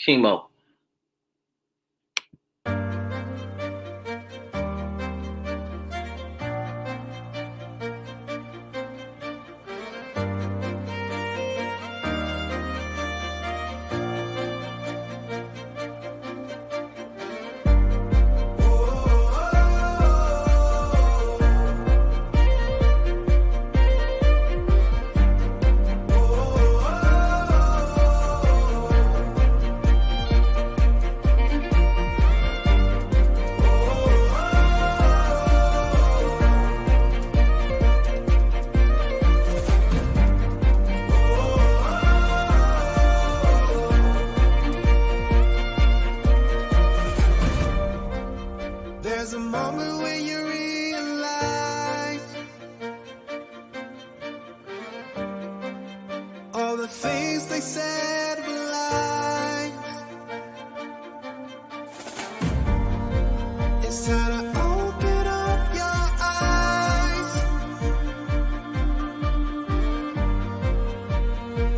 Chemo. There's a moment when you realize all the things they said were lies. It's time to open up your eyes,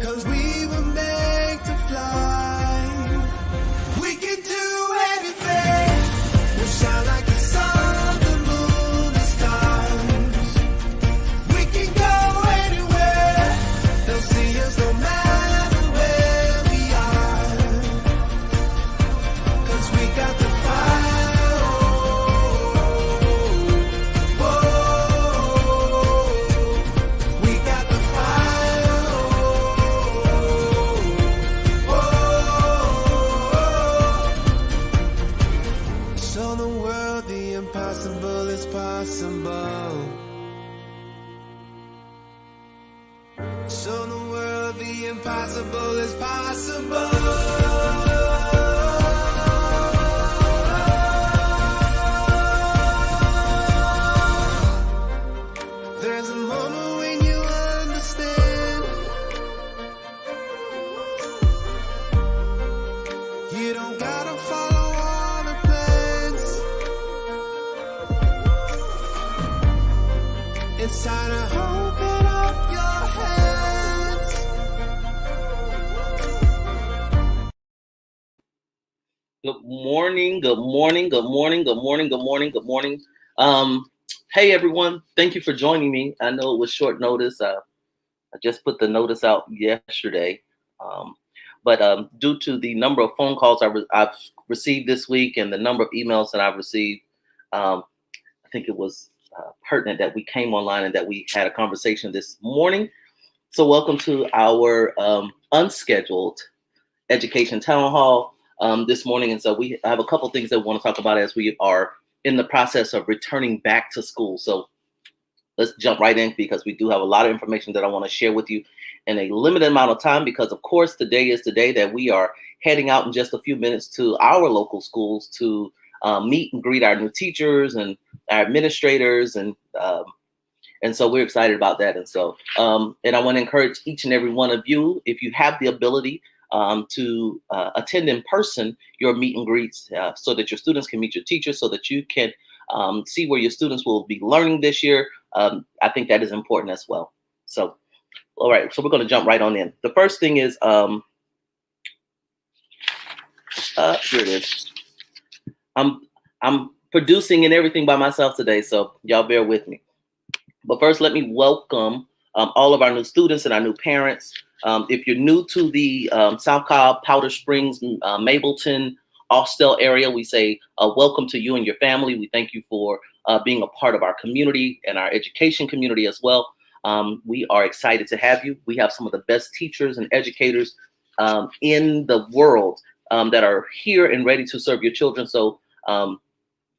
'cause we were made to fly. We can do anything. We'll shine like the sun, the moon, the stars. We can go anywhere. They'll see us no matter where we are. 'Cause we got the fire. Oh, we got the fire. Show the world the impossible is possible. Show the world the impossible is possible. There's a moment when you understand. You don't gotta follow all the plans. It's time to open up your hands. Good morning, good morning, good morning, good morning, good morning, good morning. Hey everyone, thank you for joining me. I know it was short notice. I just put the notice out yesterday. But due to the number of phone calls I've received this week and the number of emails that I've received, I think it was pertinent that we came online and that we had a conversation this morning. So welcome to our unscheduled education town hall this morning. And so I have a couple things that we want to talk about as we are in the process of returning back to school. So let's jump right in, because we do have a lot of information that I want to share with you in a limited amount of time, because of course today is the day that we are heading out in just a few minutes to our local schools to meet and greet our new teachers and our administrators, and so we're excited about that. And so and I want to encourage each and every one of you, if you have the ability to attend in person your meet and greets, so that your students can meet your teachers, so that you can see where your students will be learning this year. I think that is important as well. So, all right, so we're going to jump right on in. The first thing is, here it is. I'm producing and everything by myself today, so y'all bear with me. But first, let me welcome all of our new students and our new parents. If you're new to the South Cobb, Powder Springs, Mableton, Austell area, we say welcome to you and your family. We thank you for being a part of our community and our education community as well. We are excited to have you. We have some of the best teachers and educators in the world that are here and ready to serve your children. So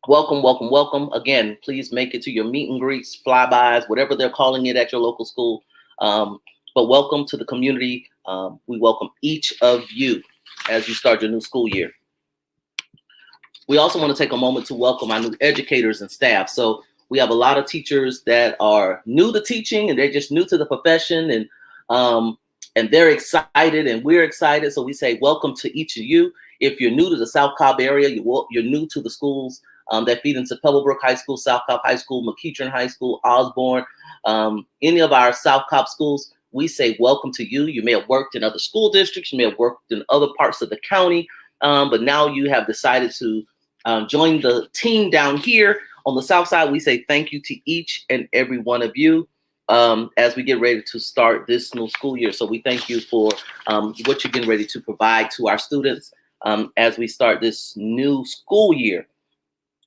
welcome, welcome, welcome. Again, please make it to your meet and greets, flybys, whatever they're calling it at your local school. But welcome to the community. We welcome each of you as you start your new school year. We also want to take a moment to welcome our new educators and staff. So we have a lot of teachers that are new to teaching, and they're just new to the profession, and they're excited and we're excited. So we say welcome to each of you. If you're new to the South Cobb area, you're new to the schools that feed into Pebblebrook High School, South Cobb High School, McEachern High School, Osborne, any of our South Cobb schools, we say welcome to you. You may have worked in other school districts, you may have worked in other parts of the county, but now you have decided to join the team down here on the South Side. We say thank you to each and every one of you as we get ready to start this new school year. So we thank you for what you're getting ready to provide to our students as we start this new school year.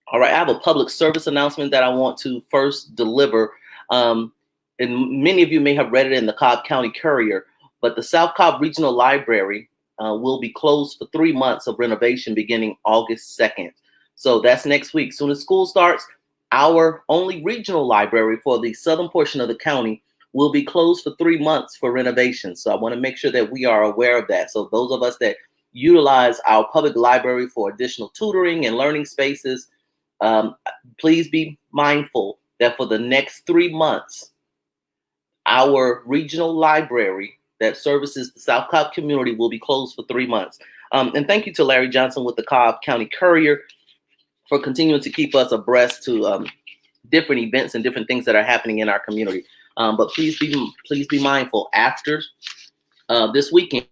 All right, I have a public service announcement that I want to first deliver. And many of you may have read it in the Cobb County Courier, but the South Cobb Regional Library will be closed for 3 months of renovation beginning August 2nd. So that's next week. Soon as school starts, our only regional library for the southern portion of the county will be closed for 3 months for renovation. So I want to make sure that we are aware of that. So those of us that utilize our public library for additional tutoring and learning spaces, please be mindful that for the next 3 months, our regional library that services the South Cobb community will be closed for 3 months. And thank you to Larry Johnson with the Cobb County Courier for continuing to keep us abreast to different events and different things that are happening in our community. But please be mindful, after this weekend,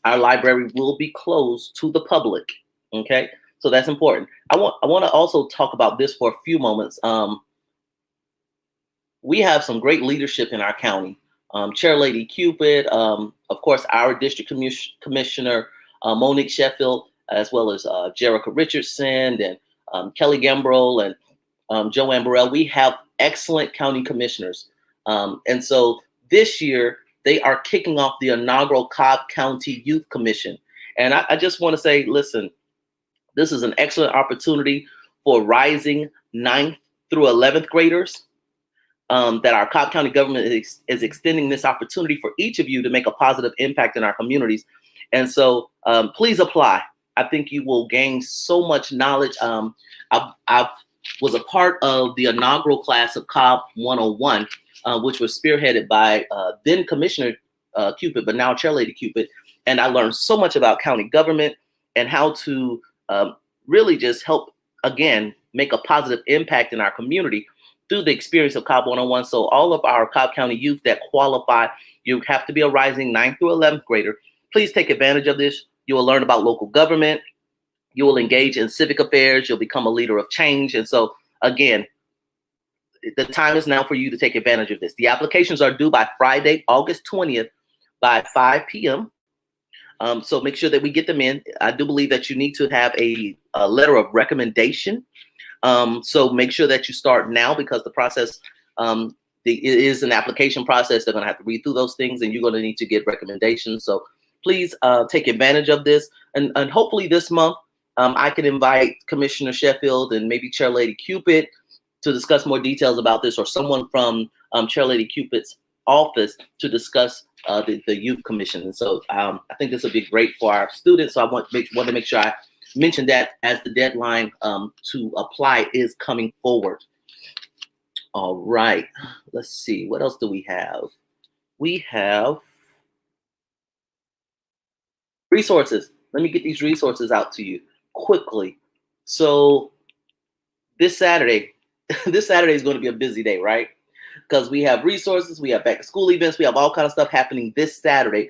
our library will be closed to the public. Okay, so that's important. I want to also talk about this for a few moments. We have some great leadership in our county. Chair Lady Cupid, of course, our district commissioner, Monique Sheffield, as well as Jerica Richardson and Kelly Gambrell and Joanne Burrell. We have excellent county commissioners. And so this year, they are kicking off the inaugural Cobb County Youth Commission. And I just want to say, listen, this is an excellent opportunity for rising 9th through 11th graders. That our Cobb County government is extending this opportunity for each of you to make a positive impact in our communities. And so please apply. I think you will gain so much knowledge. I was a part of the inaugural class of Cobb 101, which was spearheaded by then Commissioner Cupid, but now Chair Lady Cupid. And I learned so much about county government and how to really just help, again, make a positive impact in our community through the experience of Cobb 101. So all of our Cobb County youth that qualify, you have to be a rising 9th through 11th grader. Please take advantage of this. You will learn about local government. You will engage in civic affairs. You'll become a leader of change. And so, again, the time is now for you to take advantage of this. The applications are due by Friday, August 20th by 5 p.m. So make sure that we get them in. I do believe that you need to have a letter of recommendation. So make sure that you start now, because the process it is an application process. They're going to have to read through those things, and you're going to need to get recommendations. So please take advantage of this. And hopefully this month, I can invite Commissioner Sheffield and maybe Chair Lady Cupid to discuss more details about this, or someone from Chair Lady Cupid's office to discuss the Youth Commission. And so I think this will be great for our students. So I want to make sure I mention that as the deadline to apply is coming forward. All right, let's see, what else do we have? We have resources. Let me get these resources out to you quickly. So this Saturday is going to be a busy day, right? Because we have resources, we have back to school events, we have all kinds of stuff happening this Saturday.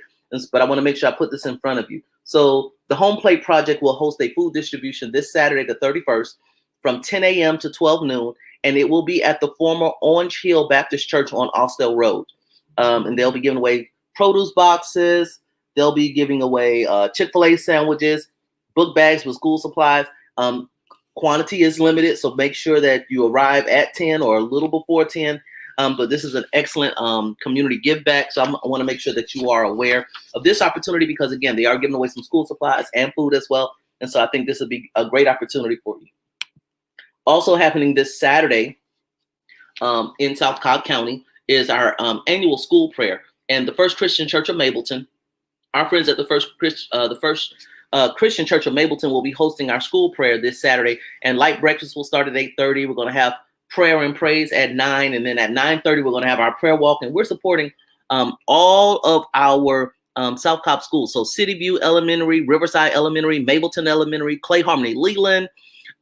But I want to make sure I put this in front of you. So the Home Plate Project will host a food distribution this Saturday, the 31st, from 10 a.m. to 12 noon, and it will be at the former Orange Hill Baptist Church on Austell Road. And they'll be giving away produce boxes. They'll be giving away Chick-fil-A sandwiches, book bags with school supplies. Quantity is limited, so make sure that you arrive at 10 or a little before 10. But this is an excellent community give back. So I want to make sure that you are aware of this opportunity, because, again, they are giving away some school supplies and food as well. And so I think this would be a great opportunity for you. Also happening this Saturday in South Cobb County is our annual school prayer. And the First Christian Church of Mableton, our friends at the First Christian Church of Mableton will be hosting our school prayer this Saturday. And light breakfast will start at 8:30. We're going to have prayer and praise at 9, and then at 9:30 we're going to have our prayer walk, and we're supporting all of our South Cobb schools. So City View Elementary, Riverside Elementary, Mableton Elementary, Clay Harmony Leland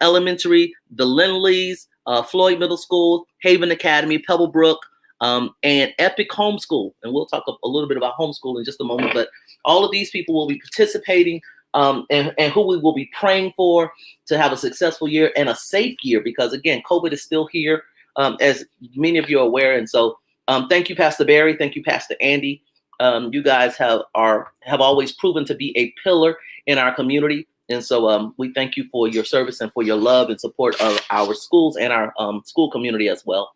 Elementary, the Lindleys, Floyd Middle School, Haven Academy, Pebblebrook, and Epic Homeschool. And we'll talk a little bit about homeschool in just a moment. But all of these people will be participating, and who we will be praying for to have a successful year and a safe year, because again, COVID is still here, as many of you are aware. And so thank you, Pastor Barry. Thank you, Pastor Andy. You guys have always proven to be a pillar in our community. And so we thank you for your service and for your love and support of our schools and our school community as well.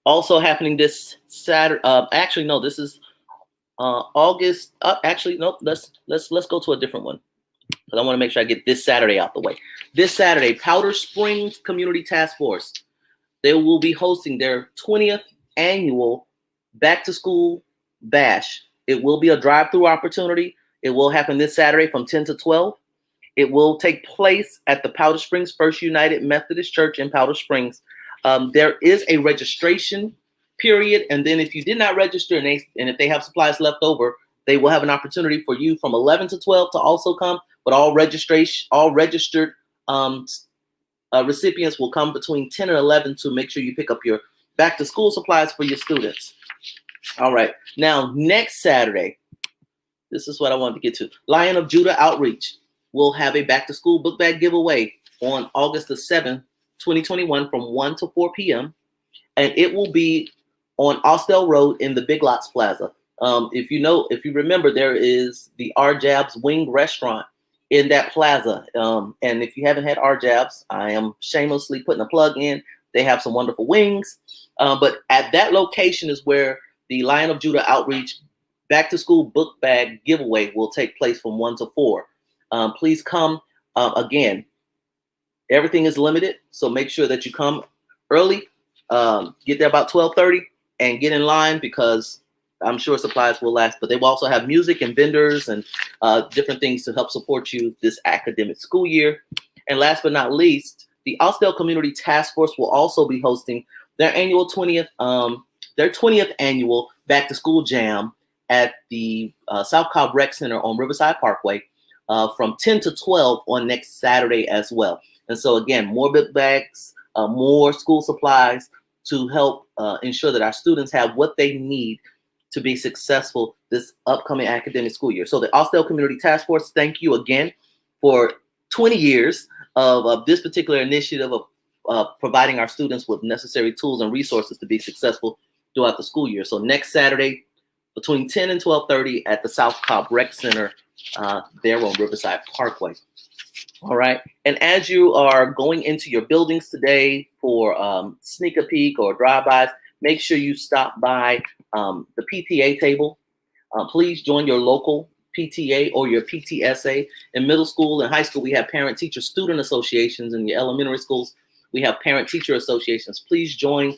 Also happening this Saturday. Actually, no, this is August. Actually, no. Let's go to a different one, because I want to make sure I get this Saturday out the way. This Saturday, Powder Springs Community Task Force, they will be hosting their 20th annual Back to School Bash. It will be a drive-through opportunity. It will happen this Saturday from 10 to 12. It will take place at the Powder Springs First United Methodist Church in Powder Springs. There is a registration period, and then if you did not register and if they have supplies left over, they will have an opportunity for you from 11 to 12 to also come. But all registered recipients will come between 10 and 11 to make sure you pick up your back to school supplies for your students. All right. Now, next Saturday, this is what I wanted to get to. Lion of Judah Outreach will have a back to school book bag giveaway on August the 7th, 2021 from 1 to 4 p.m. And it will be on Austell Road in the Big Lots Plaza. If you remember, there is the R-Jabs Wing Restaurant in that plaza. And if you haven't had R-Jabs, I am shamelessly putting a plug in. They have some wonderful wings. But at that location is where the Lion of Judah Outreach Back to School book bag giveaway will take place from 1 to 4. Please come. Again, everything is limited, so make sure that you come early. Get there about 12:30 and get in line, because I'm sure supplies will last. But they will also have music and vendors and different things to help support you this academic school year. And last but not least, the Austell Community Task Force will also be hosting their annual 20th annual Back to School Jam at the South Cobb Rec Center on Riverside Parkway from 10 to 12 on next Saturday as well. And so again, more book bags, more school supplies to help ensure that our students have what they need to be successful this upcoming academic school year. So the Austell Community Task Force, thank you again for 20 years of this particular initiative of providing our students with necessary tools and resources to be successful throughout the school year. So next Saturday, between 10 and 12:30 at the South Cobb Rec Center there on Riverside Parkway. All right. And as you are going into your buildings today for sneak a peek or drive-bys, make sure you stop by the PTA table. Please join your local PTA or your PTSA. In middle school and high school, we have parent-teacher-student associations. In your elementary schools, we have parent-teacher associations. Please join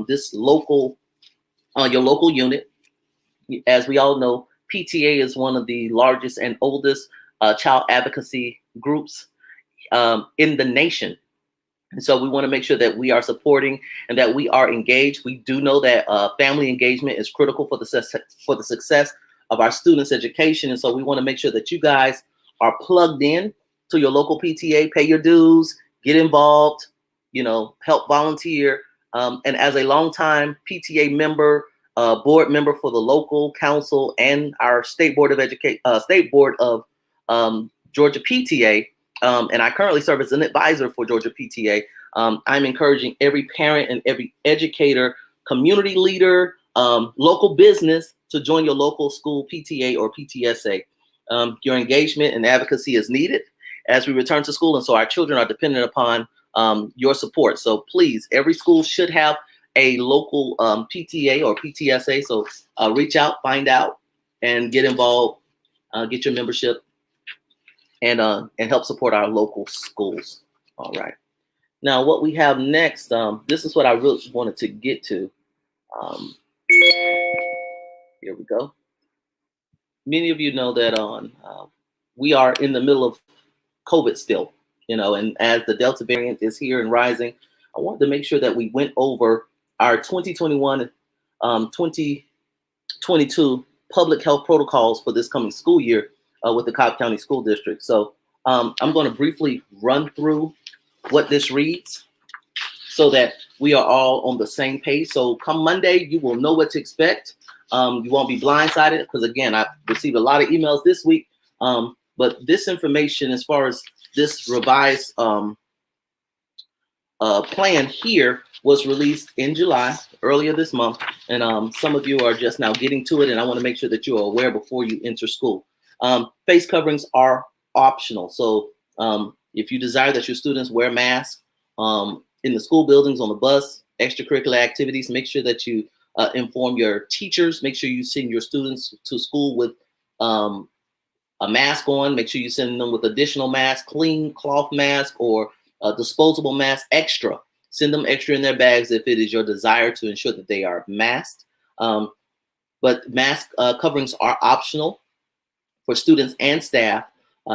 this local, your local unit. As we all know, PTA is one of the largest and oldest child advocacy groups in the nation. And so we want to make sure that we are supporting and that we are engaged. We do know that family engagement is critical for the success of our students' education. And so we want to make sure that you guys are plugged in to your local PTA, pay your dues, get involved, help volunteer. And as a longtime PTA member, board member for the local council and our state board of Georgia PTA, and I currently serve as an advisor for Georgia PTA. I'm encouraging every parent and every educator, community leader, local business to join your local school PTA or PTSA. Your engagement and advocacy is needed as we return to school, and so our children are dependent upon your support. So please, every school should have a local PTA or PTSA. So reach out, find out, and get involved. Get your membership. And help support our local schools. All right. Now, what we have next, this is what I really wanted to get to. Here we go. Many of you know that we are in the middle of COVID still, and as the Delta variant is here and rising, I wanted to make sure that we went over our 2021-2022 public health protocols for this coming school year with the Cobb County School District. So I'm going to briefly run through what this reads. so that we are all on the same page. So come Monday, you will know what to expect. You won't be blindsided because, again, I received a lot of emails this week. But this information, as far as this revised plan here, was released in July, earlier this month. And some of you are just now getting to it, and I want to make sure that you are aware before you enter school. Face coverings are optional. So if you desire that your students wear masks in the school buildings, on the bus, extracurricular activities, make sure that you inform your teachers. Make sure you send your students to school with a mask on. Make sure you send them with additional masks, clean cloth mask or disposable mask extra. Send them extra in their bags if it is your desire to ensure that they are masked. But mask coverings are optional for students and staff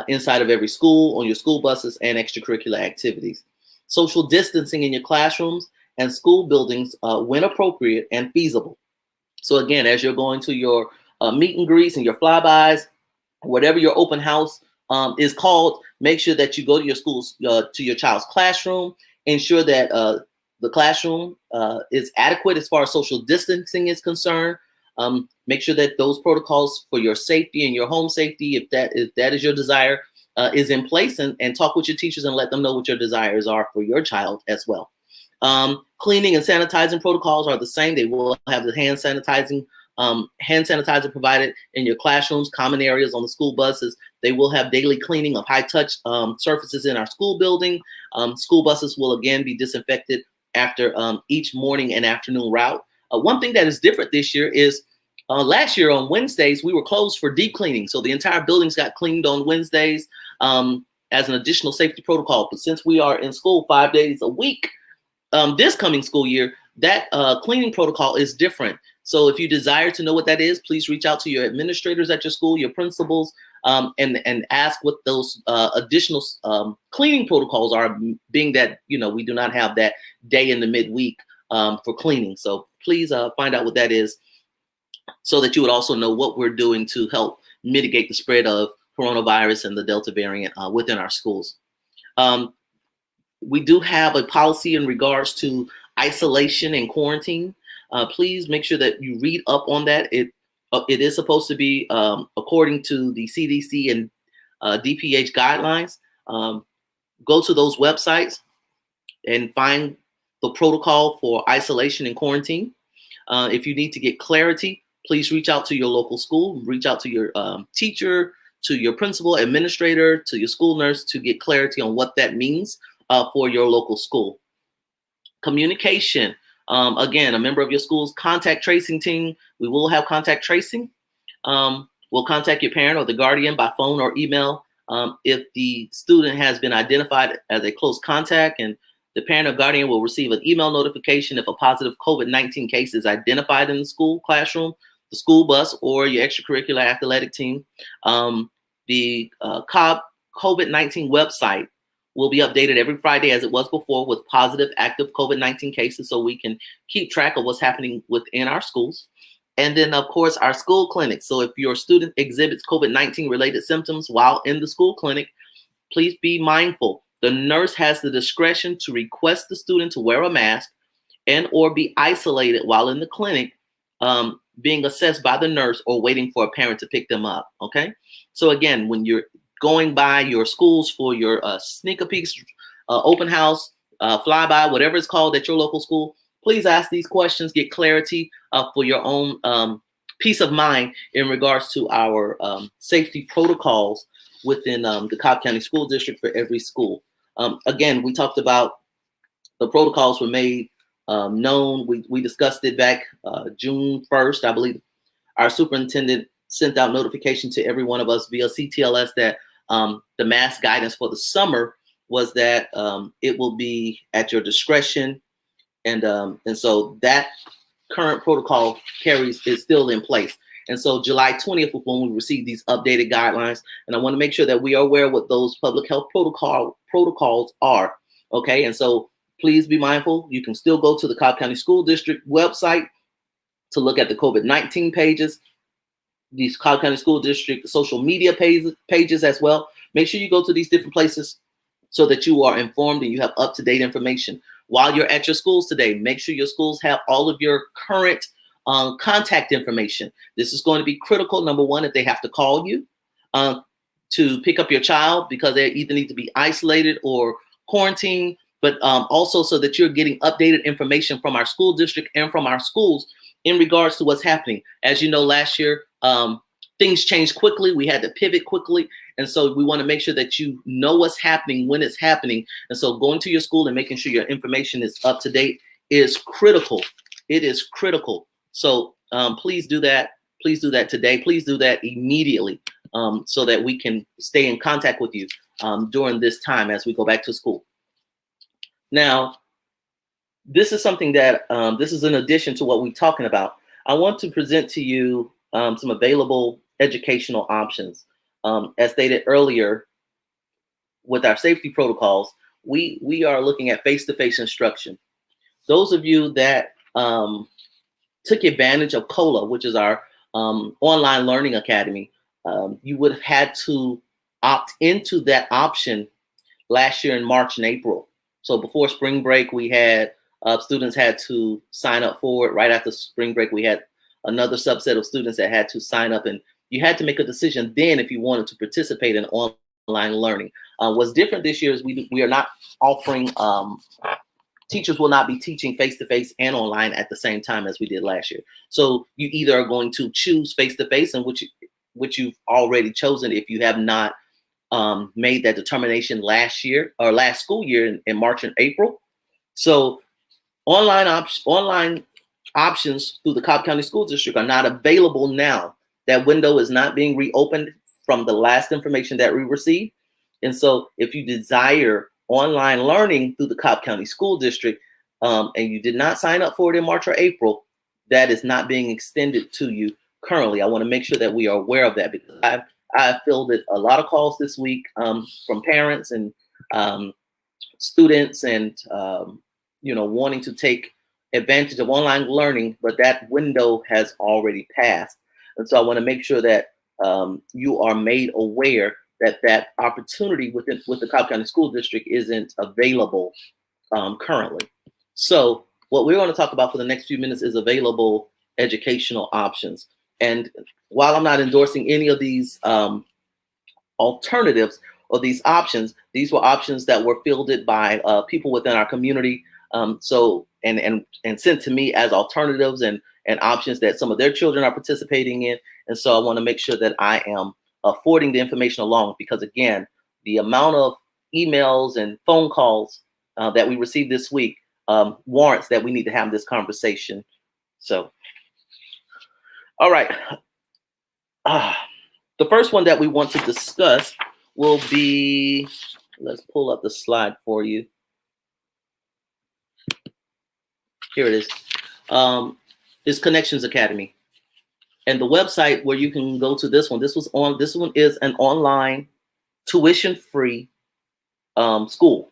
inside of every school, on your school buses, and extracurricular activities. Social distancing in your classrooms and school buildings when appropriate and feasible. So again, as you're going to your meet and greets and your flybys, whatever your open house is called, make sure that you go to your schools, to your child's classroom, ensure that the classroom is adequate as far as social distancing is concerned. Make sure that those protocols for your safety and your home safety, if that is your desire, is in place, and talk with your teachers and let them know what your desires are for your child as well. Cleaning and sanitizing protocols are the same. They will have the hand sanitizer provided in your classrooms, common areas, on the school buses. They will have daily cleaning of high-touch surfaces in our school building. School buses will again be disinfected after each morning and afternoon route. One thing that is different this year is last year on Wednesdays, we were closed for deep cleaning. So the entire buildings got cleaned on Wednesdays as an additional safety protocol. But since we are in school 5 days a week, this coming school year, that cleaning protocol is different. So if you desire to know what that is, please reach out to your administrators at your school, your principals, and ask what those additional cleaning protocols are, being that, we do not have that day in the midweek for cleaning. So please find out what that is, so that you would also know what we're doing to help mitigate the spread of coronavirus and the Delta variant within our schools. We do have a policy in regards to isolation and quarantine. Please make sure that you read up on that. It is supposed to be according to the CDC and DPH guidelines. Go to those websites and find the protocol for isolation and quarantine. If you need to get clarity, please reach out to your local school, reach out to your teacher, to your principal, administrator, to your school nurse to get clarity on what that means for your local school. Communication. Again, a member of your school's contact tracing team, we will have contact tracing. We'll contact your parent or the guardian by phone or email if the student has been identified as a close contact, and the parent or guardian will receive an email notification if a positive COVID-19 case is identified in the school classroom, the school bus, or your extracurricular athletic team. The COVID-19 website will be updated every Friday as it was before with positive active COVID-19 cases, so we can keep track of what's happening within our schools. And then, of course, our school clinics. So if your student exhibits COVID-19 related symptoms while in the school clinic, please be mindful. The nurse has the discretion to request the student to wear a mask and or be isolated while in the clinic, being assessed by the nurse or waiting for a parent to pick them up, okay? So again, when you're going by your schools for your sneaker peeks, open house, flyby, whatever it's called at your local school, please ask these questions, get clarity for your own peace of mind in regards to our safety protocols within the Cobb County School District for every school. Again, we talked about the protocols were made known. We discussed it back June 1st, I believe. Our superintendent sent out notification to every one of us via CTLS that the mask guidance for the summer was that it will be at your discretion. And so that current protocol is still in place. And so July 20th was when we received these updated guidelines. And I want to make sure that we are aware what those public health protocols are. Okay. And so please be mindful. You can still go to the Cobb County School District website to look at the COVID-19 pages, these Cobb County School District social media pages as well. Make sure you go to these different places so that you are informed and you have up-to-date information while you're at your schools today, make sure your schools have all of your current contact information. This is going to be critical. Number one, if they have to call you to pick up your child because they either need to be isolated or quarantined, but also so that you're getting updated information from our school district and from our schools in regards to what's happening. As you know, last year, things changed quickly. We had to pivot quickly. And so we want to make sure that you know what's happening when it's happening. And so going to your school and making sure your information is up to date is critical. It is critical. So please do that. Please do that today. Please do that immediately so that we can stay in contact with you during this time as we go back to school. Now, this is something that this is in addition to what we're talking about. I want to present to you some available educational options. As stated earlier, with our safety protocols, we are looking at face-to-face instruction. Those of you that took advantage of COLA, which is our online learning academy, you would have had to opt into that option last year in March and April. So before spring break, we had students had to sign up for it. Right after spring break, we had another subset of students that had to sign up, and you had to make a decision then if you wanted to participate in online learning. What's different this year is we are not offering, teachers will not be teaching face-to-face and online at the same time as we did last year. So you either are going to choose face-to-face, and which you've already chosen if you have not made that determination last year or last school year in March and April. So online options through the Cobb County School District are not available now. That window is not being reopened from the last information that we received. And so if you desire online learning through the Cobb County School District and you did not sign up for it in March or April, that is not being extended to you currently. I want to make sure that we are aware of that, because I've fielded a lot of calls this week from parents and students and wanting to take advantage of online learning, but that window has already passed. And so I want to make sure that you are made aware that that opportunity with the Cobb County School District isn't available currently. So what we're going to talk about for the next few minutes is available educational options. And while I'm not endorsing any of these alternatives or these options, these were options that were fielded by people within our community. And sent to me as alternatives and options that some of their children are participating in. And so I want to make sure that I am forwarding the information along, because again, the amount of emails and phone calls that we received this week warrants that we need to have this conversation. So, all right. The first one that we want to discuss will be, let's pull up the slide for you. Here it is Connections Academy. And the website where you can go to this one is an online tuition-free school.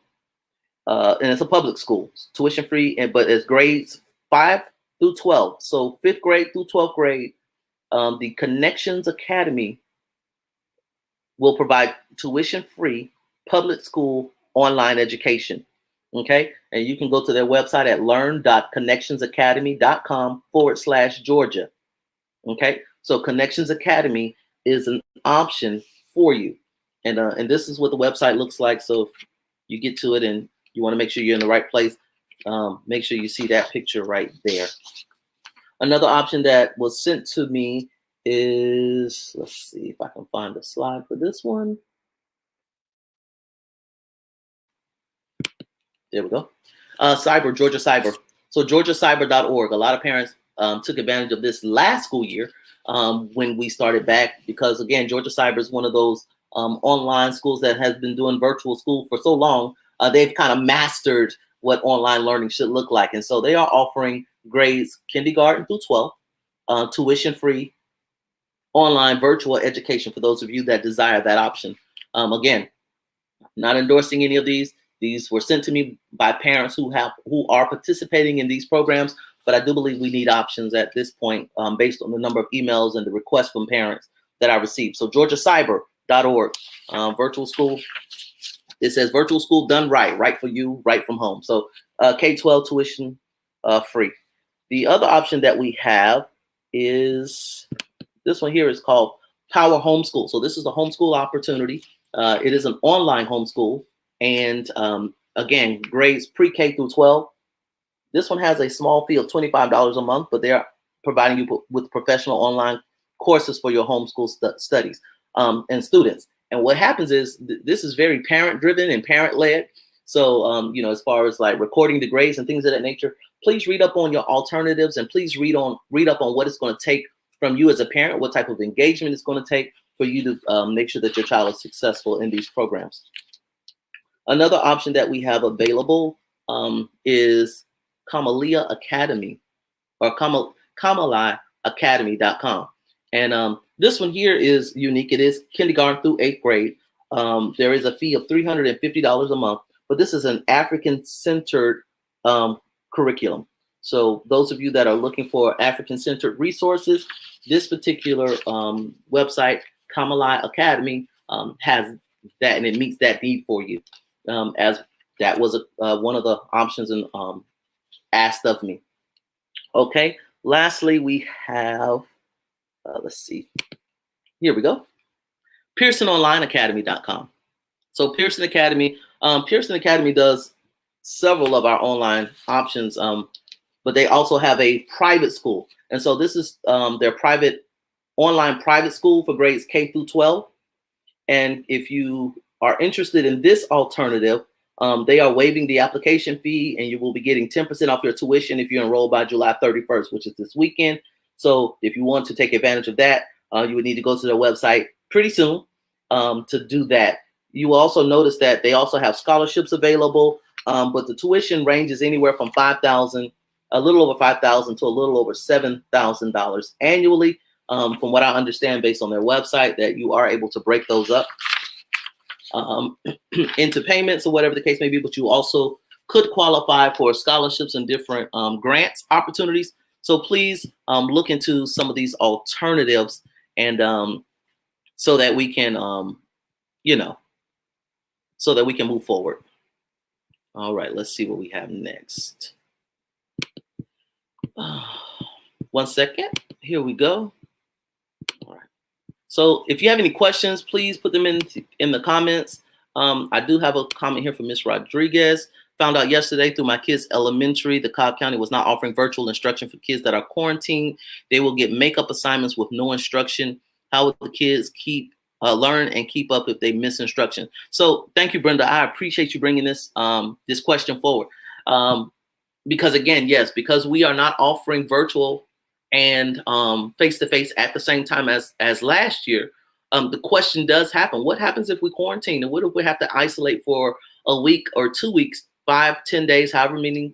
And it's a public school, tuition-free, but it's grades 5 through 12. So 5th grade through 12th grade, the Connections Academy will provide tuition-free public school online education. Okay, and you can go to their website at learn.connectionsacademy.com/Georgia. Okay, so Connections Academy is an option for you, and this is what the website looks like. So if you get to it and you want to make sure you're in the right place, make sure you see that picture right there. Another option that was sent to me is, let's see if I can find a slide for this one. There we go. Georgia Cyber. So georgiacyber.org. A lot of parents took advantage of this last school year when we started back, because again, Georgia Cyber is one of those online schools that has been doing virtual school for so long. They've kind of mastered what online learning should look like. And so they are offering grades kindergarten through 12, tuition-free online virtual education for those of you that desire that option. Again, not endorsing any of these. These were sent to me by parents who are participating in these programs, but I do believe we need options at this point based on the number of emails and the requests from parents that I received. So georgiacyber.org, virtual school. It says virtual school done right for you, right from home. So K-12 tuition free. The other option that we have is this one here is called Power Homeschool. So this is a homeschool opportunity. It is an online homeschool. And again, grades pre-K through 12. This one has a small fee of $25 a month, but they're providing you with professional online courses for your homeschool studies and students. And what happens is this is very parent-driven and parent-led. So, as far as like recording the grades and things of that nature, please read up on your alternatives and please read up on what it's going to take from you as a parent, what type of engagement it's going to take for you to make sure that your child is successful in these programs. Another option that we have available is Kamalia Academy or KamaliAcademy.com. And this one here is unique. It is kindergarten through 8th grade. There is a fee of $350 a month, but this is an African-centered curriculum. So those of you that are looking for African-centered resources, this particular website, Kamali Academy, has that, and it meets that need for you. As that was one of the options and asked of me. Okay. Lastly, we have, let's see. Here we go. PearsonOnlineAcademy.com. So Pearson Academy does several of our online options, but they also have a private school. And so this is their online private school for grades K through 12. And if you are interested in this alternative, they are waiving the application fee, and you will be getting 10% off your tuition if you enroll by July 31st, which is this weekend. So if you want to take advantage of that, you would need to go to their website pretty soon to do that. You will also notice that they also have scholarships available, but the tuition ranges anywhere from $5,000, a little over $5,000 to a little over $7,000 annually. From what I understand, based on their website, that you are able to break those up into payments or whatever the case may be, but you also could qualify for scholarships and different grants opportunities. So please look into some of these alternatives, and so that we can, so that we can move forward. All right, let's see what we have next. 1 second. Here we go. All right. So if you have any questions, please put them in the comments. I do have a comment here from Miss Rodriguez. Found out yesterday through my kids' elementary, the Cobb County was not offering virtual instruction for kids that are quarantined. They will get makeup assignments with no instruction. How will the kids learn and keep up if they miss instruction? So thank you, Brenda. I appreciate you bringing this this question forward. Because again, yes, because we are not offering virtual and face-to-face at the same time as last year, the question does happen. What happens if we quarantine? And what if we have to isolate for a week or 2 weeks, 5, 10 days, however many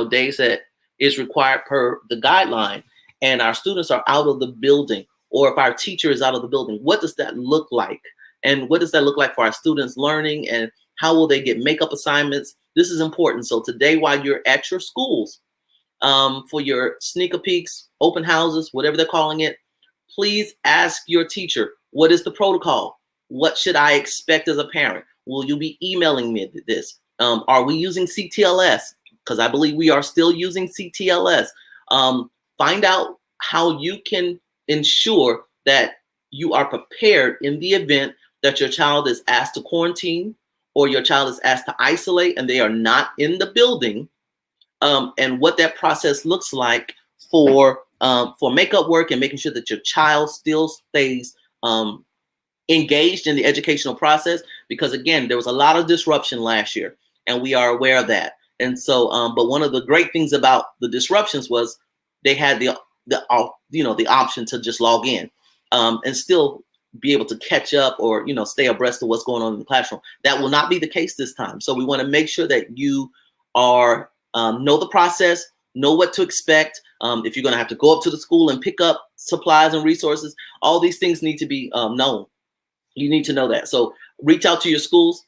days that is required per the guideline, and our students are out of the building, or if our teacher is out of the building? What does that look like? And what does that look like for our students learning, and how will they get makeup assignments? This is important. So today, while you're at your schools, for your sneaker peeks, open houses, whatever they're calling it, please ask your teacher, what is the protocol? What should I expect as a parent? Will you be emailing me this? Are we using CTLS? Because I believe we are still using CTLS. Find out how you can ensure that you are prepared in the event that your child is asked to quarantine or your child is asked to isolate and they are not in the building, and what that process looks like for makeup work and making sure that your child still stays engaged in the educational process. Because again, there was a lot of disruption last year, and we are aware of that. And so, but one of the great things about the disruptions was they had the option to just log in and still be able to catch up or stay abreast of what's going on in the classroom. That will not be the case this time. So we want to make sure that you are know the process, know what to expect. If you're going to have to go up to the school and pick up supplies and resources, all these things need to be known. You need to know that. So reach out to your schools.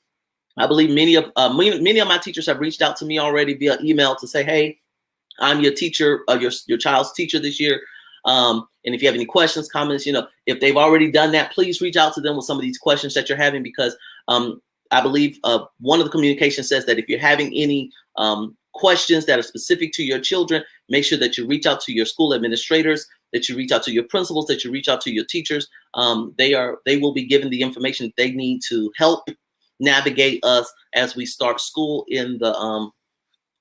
I believe many of my teachers have reached out to me already via email to say, hey, I'm your teacher, your child's teacher this year. And if you have any questions, comments, if they've already done that, please reach out to them with some of these questions that you're having, because I believe one of the communications says that if you're having any questions that are specific to your children, make sure that you reach out to your school administrators, that you reach out to your principals, that you reach out to your teachers. They will be given the information they need to help navigate us as we start school in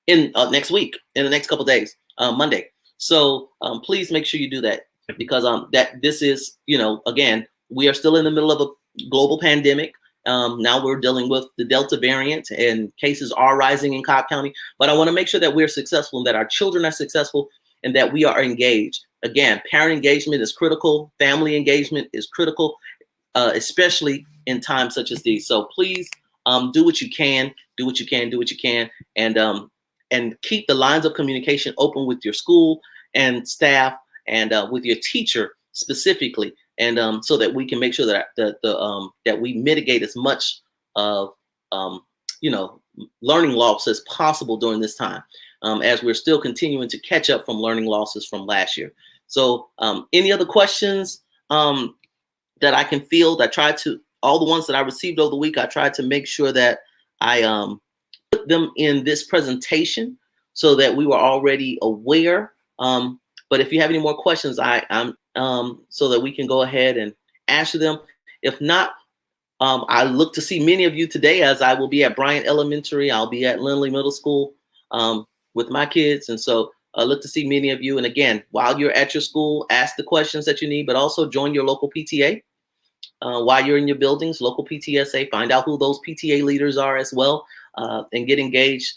next week, in the next couple of days, Monday. So please make sure you do that, because that this is, again, we are still in the middle of a global pandemic. Now we're dealing with the Delta variant, and cases are rising in Cobb County. But I want to make sure that we're successful, and that our children are successful, and that we are engaged. Again, parent engagement is critical. Family engagement is critical, especially in times such as these. So please do what you can, do what you can, do what you can, and keep the lines of communication open with your school and staff, and with your teacher specifically, and so that we can make sure that that we mitigate as much of learning loss as possible during this time, as we're still continuing to catch up from learning losses from last year. So any other questions that I can field? I tried to, all the ones that I received over the week, I tried to make sure that I put them in this presentation so that we were already aware. But if you have any more questions, I'm so that we can go ahead and answer them. If not, I look to see many of you today, as I will be at Bryant Elementary. I'll be at Lindley Middle School with my kids. And so I look to see many of you. And again, while you're at your school, ask the questions that you need, but also join your local PTA. While you're in your buildings, local PTSA, find out who those PTA leaders are as well, and get engaged.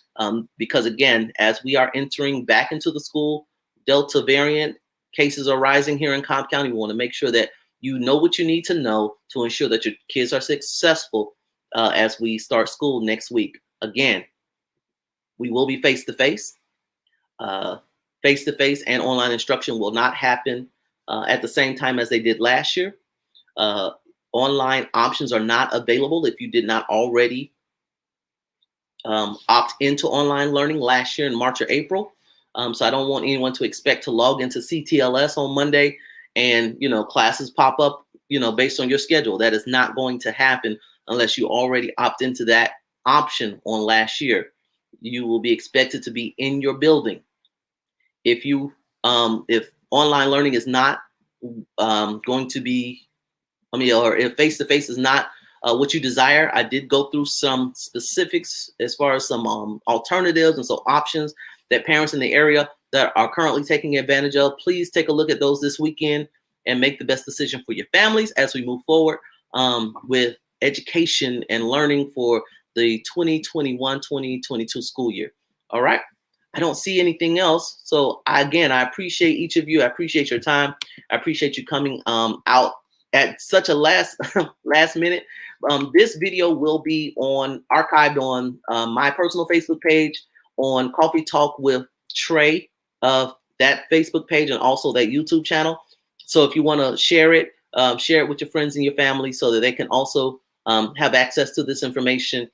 Because again, as we are entering back into the school, Delta variant cases are rising here in Cobb County. We want to make sure that you know what you need to know to ensure that your kids are successful as we start school next week. Again, we will be face-to-face. Face-to-face and online instruction will not happen at the same time as they did last year. Online options are not available if you did not already opt into online learning last year in March or April. So I don't want anyone to expect to log into CTLS on Monday and, classes pop up, based on your schedule. That is not going to happen unless you already opt into that option on last year. You will be expected to be in your building. If online learning is not going to be, or if face-to-face is not what you desire, I did go through some specifics as far as some alternatives and so options that parents in the area that are currently taking advantage of. Please take a look at those this weekend and make the best decision for your families as we move forward with education and learning for the 2021-2022 school year. All right. I don't see anything else. So I appreciate each of you. I appreciate your time. I appreciate you coming out at such a last minute. This video will be archived on my personal Facebook page, on Coffee Talk with Trey, that Facebook page, and also that YouTube channel. So if you want to share it with your friends and your family so that they can also have access to this information.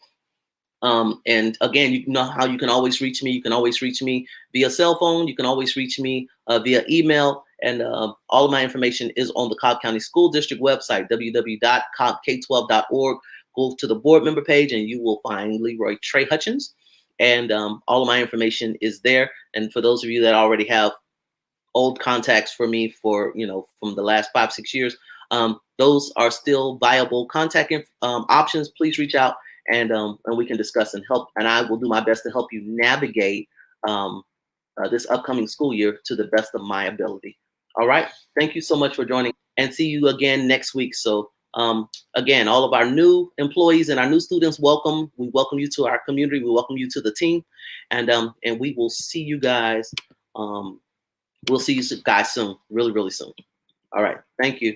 And again, you know how you can always reach me. You can always reach me via cell phone. You can always reach me via email. And all of my information is on the Cobb County School District website, www.cobbk12.org. Go to the board member page and you will find Leroy Trey Hutchins. And all of my information is there. And for those of you that already have old contacts for me for, from the last 5-6 years, those are still viable contact options. Please reach out and we can discuss and help. And I will do my best to help you navigate this upcoming school year to the best of my ability. All right. Thank you so much for joining, and see you again next week. So again, all of our new employees and our new students, welcome. We welcome you to our community. We welcome you to the team, and we will see you guys. We'll see you guys soon, really, really soon. All right. Thank you.